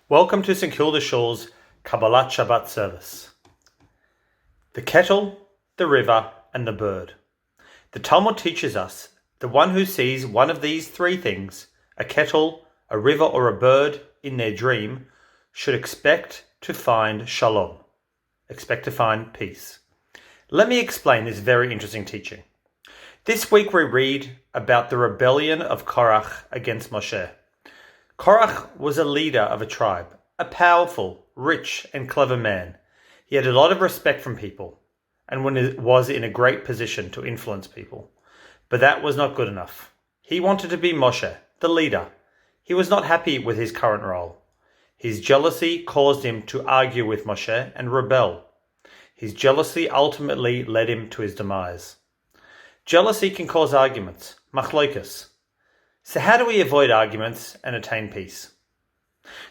Welcome to St Kilda Shaw's Kabbalat Shabbat service. The kettle, the river, and the bird. The Talmud teaches us the one who sees one of these three things, a kettle, a river, or a bird, in their dream, should expect to find shalom. Expect to find peace. Let me explain this very interesting teaching. This week we read about the rebellion of Korach against Moshe. Korach was a leader of a tribe, a powerful, rich, and clever man. He had a lot of respect from people and was in a great position to influence people. But that was not good enough. He wanted to be Moshe, the leader. He was not happy with his current role. His jealousy caused him to argue with Moshe and rebel. His jealousy ultimately led him to his demise. Jealousy can cause arguments, machlokas. So how do we avoid arguments and attain peace?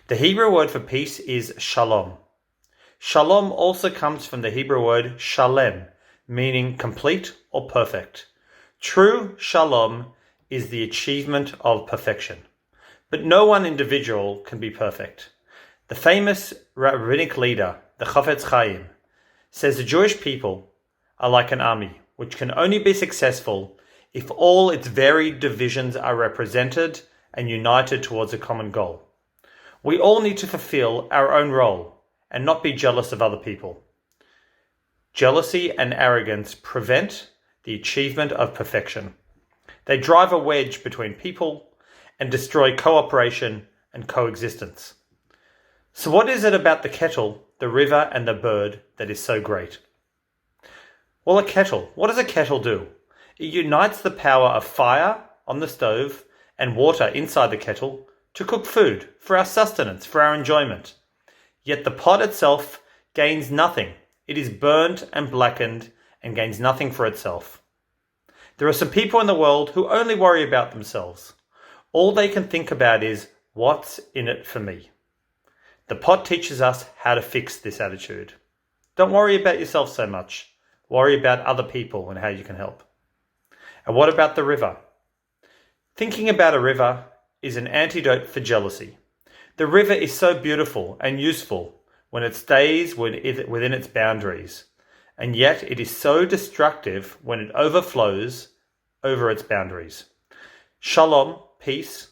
The Hebrew word for peace is shalom. Shalom also comes from the Hebrew word shalem, meaning complete or perfect. True shalom is the achievement of perfection. But no one individual can be perfect. The famous rabbinic leader, the Chafetz Chaim, says the Jewish people are like an army, which can only be successful if all its varied divisions are represented and united towards a common goal. We all need to fulfill our own role and not be jealous of other people. Jealousy and arrogance prevent the achievement of perfection. They drive a wedge between people and destroy cooperation and coexistence. So what is it about the kettle, the river, and the bird that is so great? Well, a kettle. What does a kettle do? It unites the power of fire on the stove and water inside the kettle to cook food for our sustenance, for our enjoyment. Yet the pot itself gains nothing. It is burnt and blackened and gains nothing for itself. There are some people in the world who only worry about themselves. All they can think about is, what's in it for me? The pot teaches us how to fix this attitude. Don't worry about yourself so much. Worry about other people and how you can help. And what about the river? Thinking about a river is an antidote for jealousy. The river is so beautiful and useful when it stays within its boundaries, and yet it is so destructive when it overflows over its boundaries. Shalom, peace,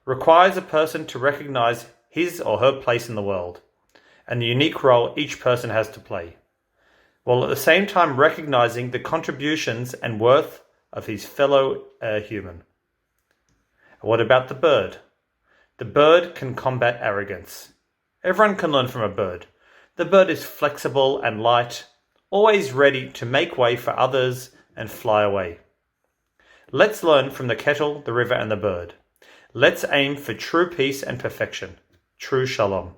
requires a person to recognize his or her place in the world and the unique role each person has to play, while at the same time recognizing the contributions and worth of his fellow human. What about the bird? The bird can combat arrogance. Everyone can learn from a bird. The bird is flexible and light, always ready to make way for others and fly away. Let's learn from the kettle, the river, and the bird. Let's aim for true peace and perfection, true shalom.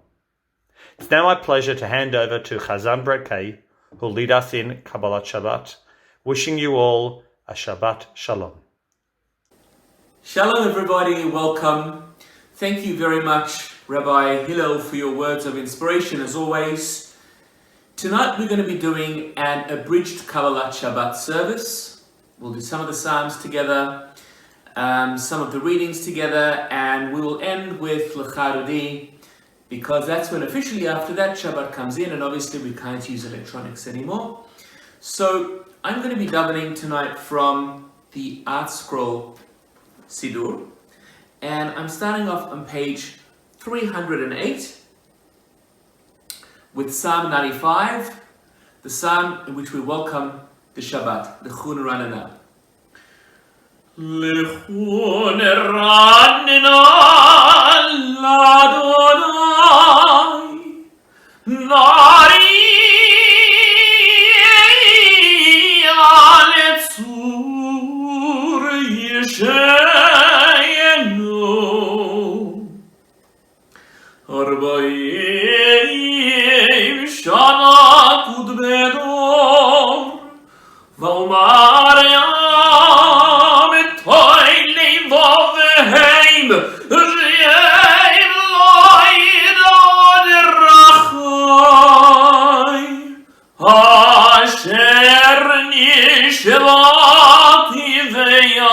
It's now my pleasure to hand over to Chazan Bradkay, who'll lead us in Kabbalat Shabbat, wishing you all a Shabbat Shalom. Shalom everybody, welcome. Thank you very much, Rabbi Hillel, for your words of inspiration as always. Tonight we're going to be doing an abridged Kabbalat Shabbat service. We'll do some of the Psalms together, some of the readings together, and we will end with L'Charudi, because that's when officially after that Shabbat comes in, and obviously we can't use electronics anymore. So I'm going to be davening tonight from the Art Scroll Siddur, and I'm starting off on page 308 with Psalm 95, the psalm in which we welcome the Shabbat, the Chun Ranana. L'Chun Ranana l'Adonai Nari Aletzur Yeshayenu Arbaim Shana Kudbedor V'omar Yam Etoy Leivovheim Reim Lo'idod Rachai Asher Nishvati Ve'yapi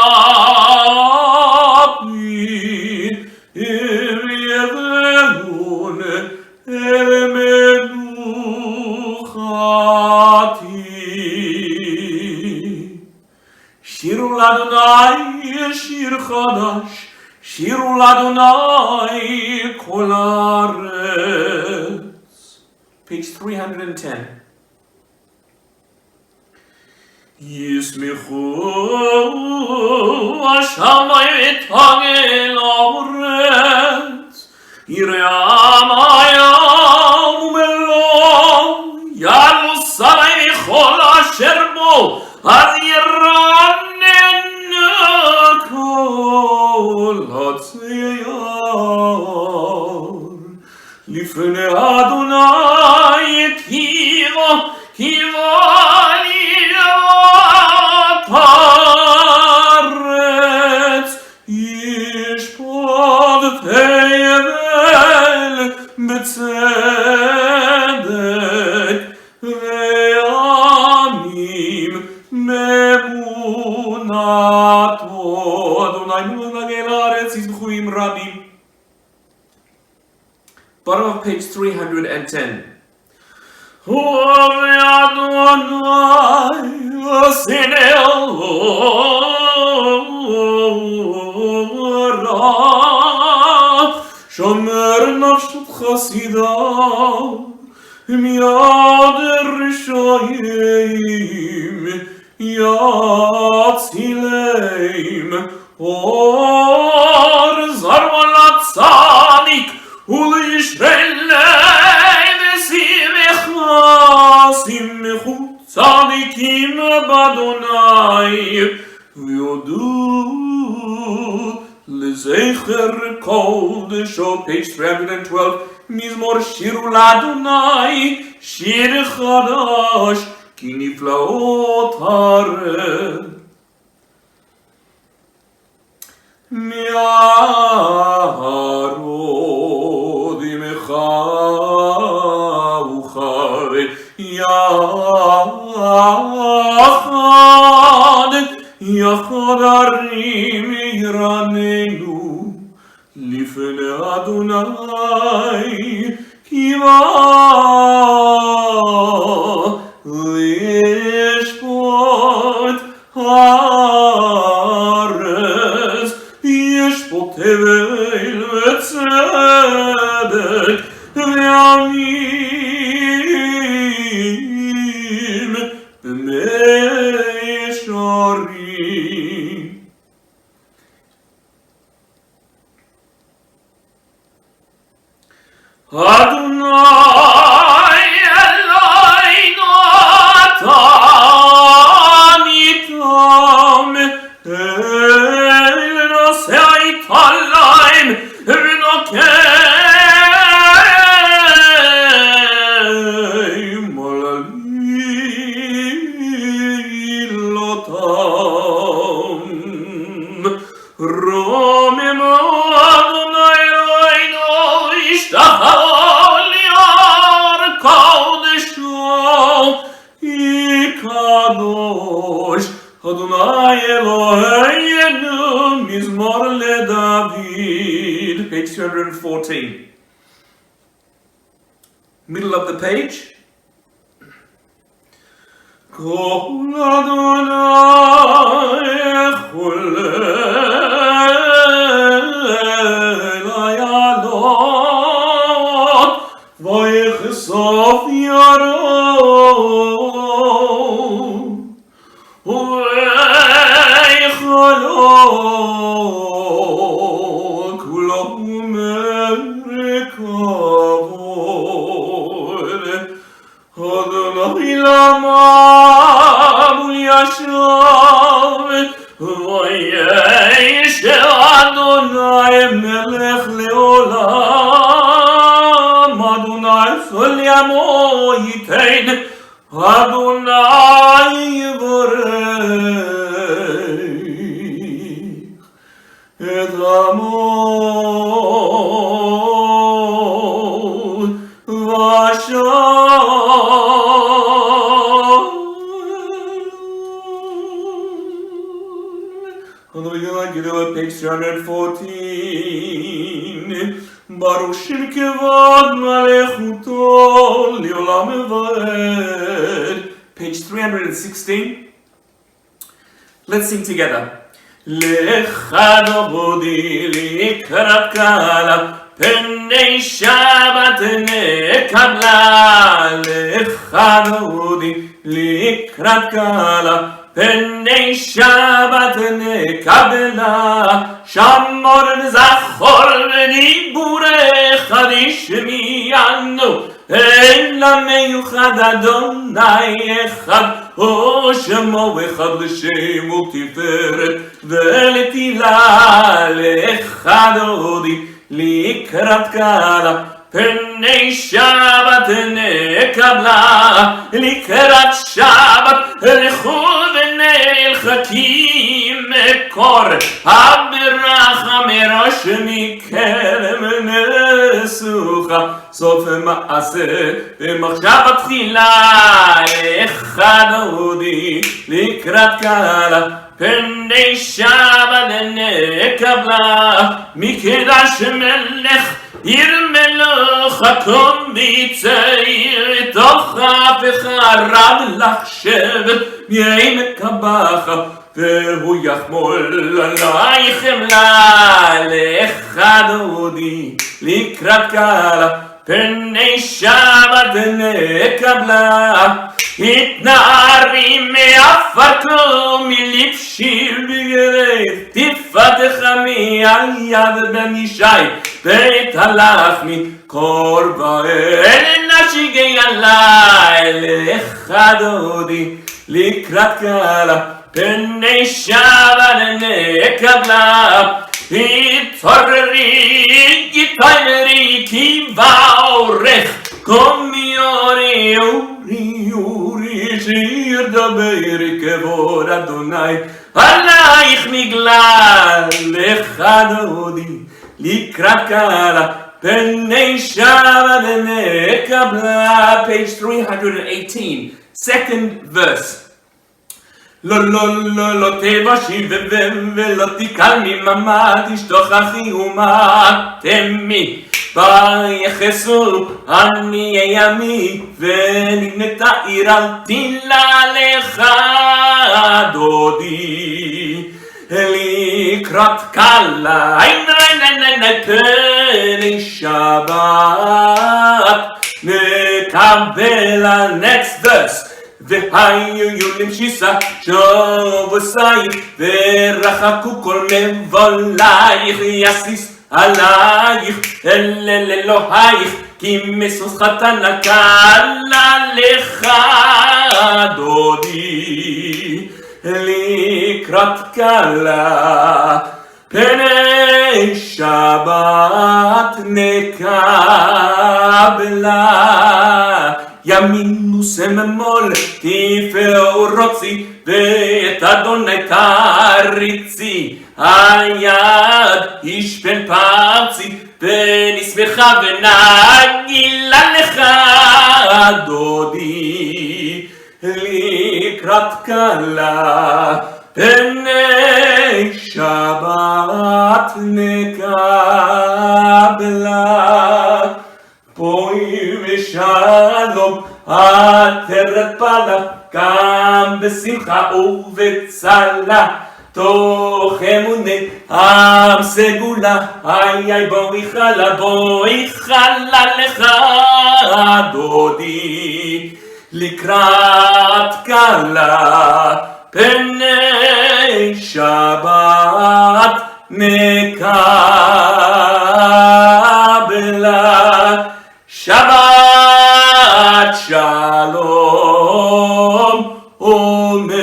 Im Yevelun שירו לאדוני שיר חדש, שירו לאדוני כל הארץ. Page 310. ישמחו השמיים ותגל הארץ, ירעם הים ומלואו, יעלו שרי כל אשר בו, אז ירנן כל הצייר. לפני אדוני קיווה לראות הארץ, ישפוט תבל בצדק, ועמים מאמונתו. אדוני מנהל הארץ ישמחו עם רבים. Bottom of page 310. Ove Adonai asinel ora shomer nafshat chasidav miyad rishoyim yatzileim or zarvalat tzadik ולשרלם שמחו צדיקים באדוני ויודו לזכר קודשו. page 312. מזמור שירו לאדוני שיר חדש כי נפלאות הארץ. מהרוד עמך וחי יחד ערים ירננו לפני אדוני קיווה לשפוט הארץ, ישפוט תבל וצדק ועמים במישרים. אדוני אלוהינו אתה ניתם אל נושא איתליים ונוקם מלילותם רוממו אדוני אלוהינו השתחוו ליאור קודשו יקדוש אדוני אלוהינו. מזמור לדוד. page 214. middle of the page. כל אדוני חולל היעלות ויחשוף ירום ויכלו כולו מרכבות. אדוני למם וישב וישב אדוני מלך לעולם. אדוני כל ימו ייתן אדוני יברך את עמו page 314. Baruch Shem Kevod Malechuto Leolam Eved. page 316. Let's sing together. Lecha dodi likrat kala Penei Shabbat nekabla Lecha dodi likrat kala Penei Shabbat nekabla Shamor v'zachor v'diburecha v'shmiyanu Ela meyuchad Adonai echad O shemo echad l'shem u'tiferet Ve'letila lecha dodi likrat kala Penei Shabbat nekabla Likrat Shabbat lechu v'nei l'chakim mekor Habiracha merosh mikerem nesucha Sof ma'aseh v'machshavat tchila Echad dodi likrat kala Penei Shabbat nekabla Mikedash melech Ir melech hakom b'tzeir Tocha v'charab lach shevet Yein kabacha Ve'hu yachmol alayich emla Lecha dodi likrat kala Penei Shabbat nekabla התנערי מעפר כלום מלבשי בגרב תפתח מיד יד בן ישי בית הלחמי קורבן נשיגי עלי לך דודי לקראת קלה פני שבת נקבלה התעוררי התעוררי כי באורך קומי אורי אורי שיר דברי כבוד אדוני עלייך נגלה לך דודי לקראת קלה פני שבת נקבלה page 318 second verse לא לא לא לא תבשי ולא תיקל מממה תשתוכחי ומתמי ויחסו אני ימי ונבנתה עיר אל תילה לך דודי לקראת קלה פני שבת נקבל next verse והיו יולים שיסה שובוסייך ורחקו כל מבולייך יסיס עלייך אל אלוהייך כי משוש חתן הקלה לך דודי לקראת קלה פני שבת נקבלה ימין ושמאל תפאורוצי ואת אדוני תריצי היד ישפן פרצי ונשמחה ונגילה לך דודי לקראת קלה פני שבת נקבלה בואי ושלום עטרת פלה גם בשמחה ובצלה תוך אמוני עם סגולה איי בואי חלה לך דודי לקראת קלה פני שבת נקבלה שבת שלום ומבורך.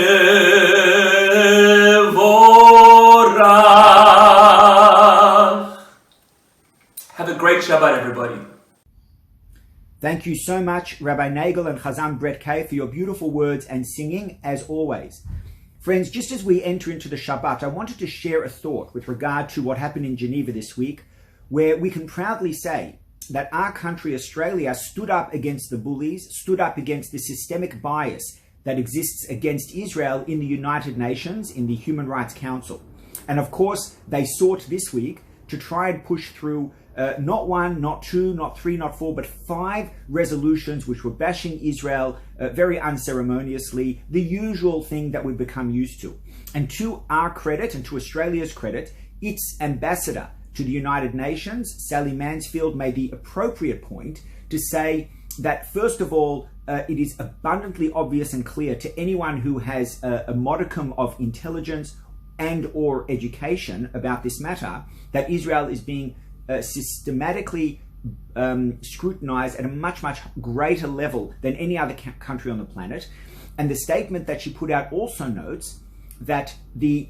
Have a great Shabbat, everybody. Thank you so much, Rabbi Nagel and Chazan Brett K, for your beautiful words and singing, as always. Friends, just as we enter into the Shabbat, I wanted to share a thought with regard to what happened in Geneva this week, where we can proudly say that our country, Australia, stood up against the bullies, stood up against the systemic bias that exists against Israel in the United Nations, in the Human Rights Council. And of course, they sought this week to try and push through not one, not two, not three, not four, but 5 resolutions which were bashing Israel very unceremoniously, the usual thing that we've become used to. And to our credit and to Australia's credit, its ambassador to the United Nations, Sally Mansfield, made the appropriate point to say that, first of all, it is abundantly obvious and clear to anyone who has a modicum of intelligence and or education about this matter that Israel is being systematically scrutinized at a much, much greater level than any other country on the planet. And the statement that she put out also notes that the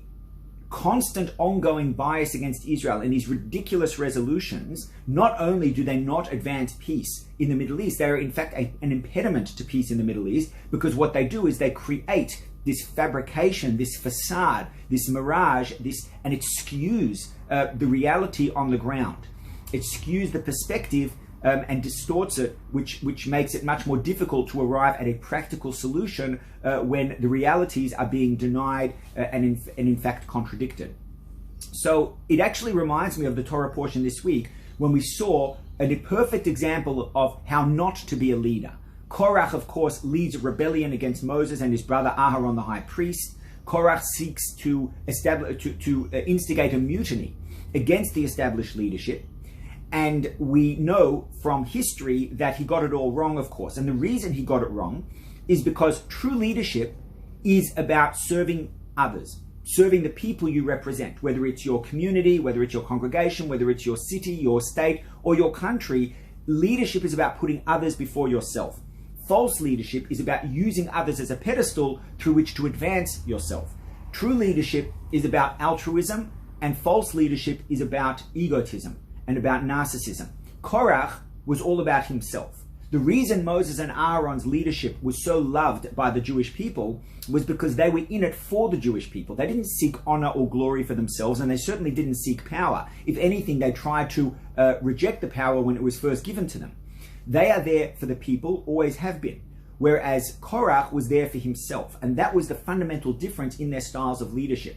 constant ongoing bias against Israel and these ridiculous resolutions, not only do they not advance peace in the Middle East, they are in fact an impediment to peace in the Middle East, because what they do is they create this fabrication, this facade, this mirage, and it skews the reality on the ground. It skews the perspective and distorts it, which makes it much more difficult to arrive at a practical solution when the realities are being denied and in fact contradicted. So it actually reminds me of the Torah portion this week when we saw a perfect example of how not to be a leader. Korach, of course, leads a rebellion against Moses and his brother Aharon, the high priest. Korach seeks to instigate a mutiny against the established leadership. And we know from history that he got it all wrong, of course. And the reason he got it wrong is because true leadership is about serving others, serving the people you represent, whether it's your community, whether it's your congregation, whether it's your city, your state, or your country. Leadership is about putting others before yourself. False leadership is about using others as a pedestal through which to advance yourself. True leadership is about altruism, and false leadership is about egotism and about narcissism. Korach was all about himself. The reason Moses and Aaron's leadership was so loved by the Jewish people was because they were in it for the Jewish people. They didn't seek honor or glory for themselves, and they certainly didn't seek power. If anything, they tried to reject the power when it was first given to them. They are there for the people, always have been. Whereas Korach was there for himself. And that was the fundamental difference in their styles of leadership.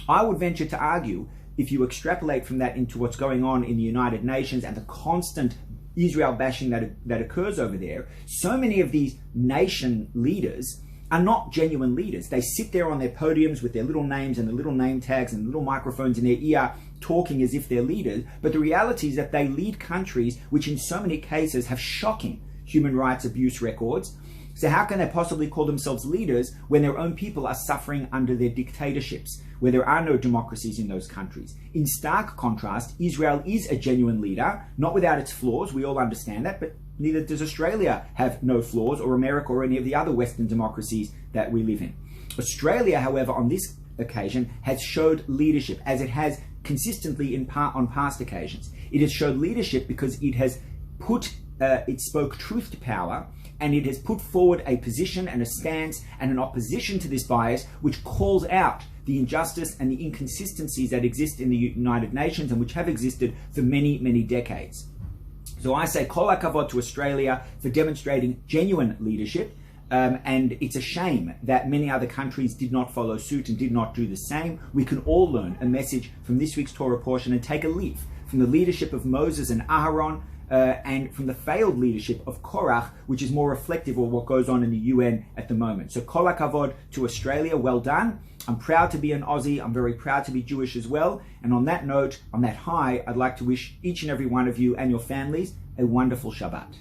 I would venture to argue, if you extrapolate from that into what's going on in the United Nations and the constant Israel bashing that occurs over there, so many of these nation leaders are not genuine leaders. They sit there on their podiums with their little names and the little name tags and little microphones in their ear, talking as if they're leaders. But the reality is that they lead countries which in so many cases have shocking human rights abuse records. So how can they possibly call themselves leaders when their own people are suffering under their dictatorships, where there are no democracies in those countries? In stark contrast, Israel is a genuine leader, not without its flaws. We all understand that, but neither does Australia have no flaws, or America, or any of the other Western democracies that we live in. Australia, however, on this occasion has showed leadership, as it has consistently on past occasions. It has showed leadership because it has it spoke truth to power, and it has put forward a position and a stance and an opposition to this bias, which calls out the injustice and the inconsistencies that exist in the United Nations and which have existed for many, many decades. So I say kol hakavod to Australia for demonstrating genuine leadership, and it's a shame that many other countries did not follow suit and did not do the same. We can all learn a message from this week's Torah portion and take a leaf from the leadership of Moses and Aharon, and from the failed leadership of Korach, which is more reflective of what goes on in the UN at the moment. So kol hakavod to Australia, well done. I'm proud to be an Aussie. I'm very proud to be Jewish as well. And on that note, on that high, I'd like to wish each and every one of you and your families a wonderful Shabbat.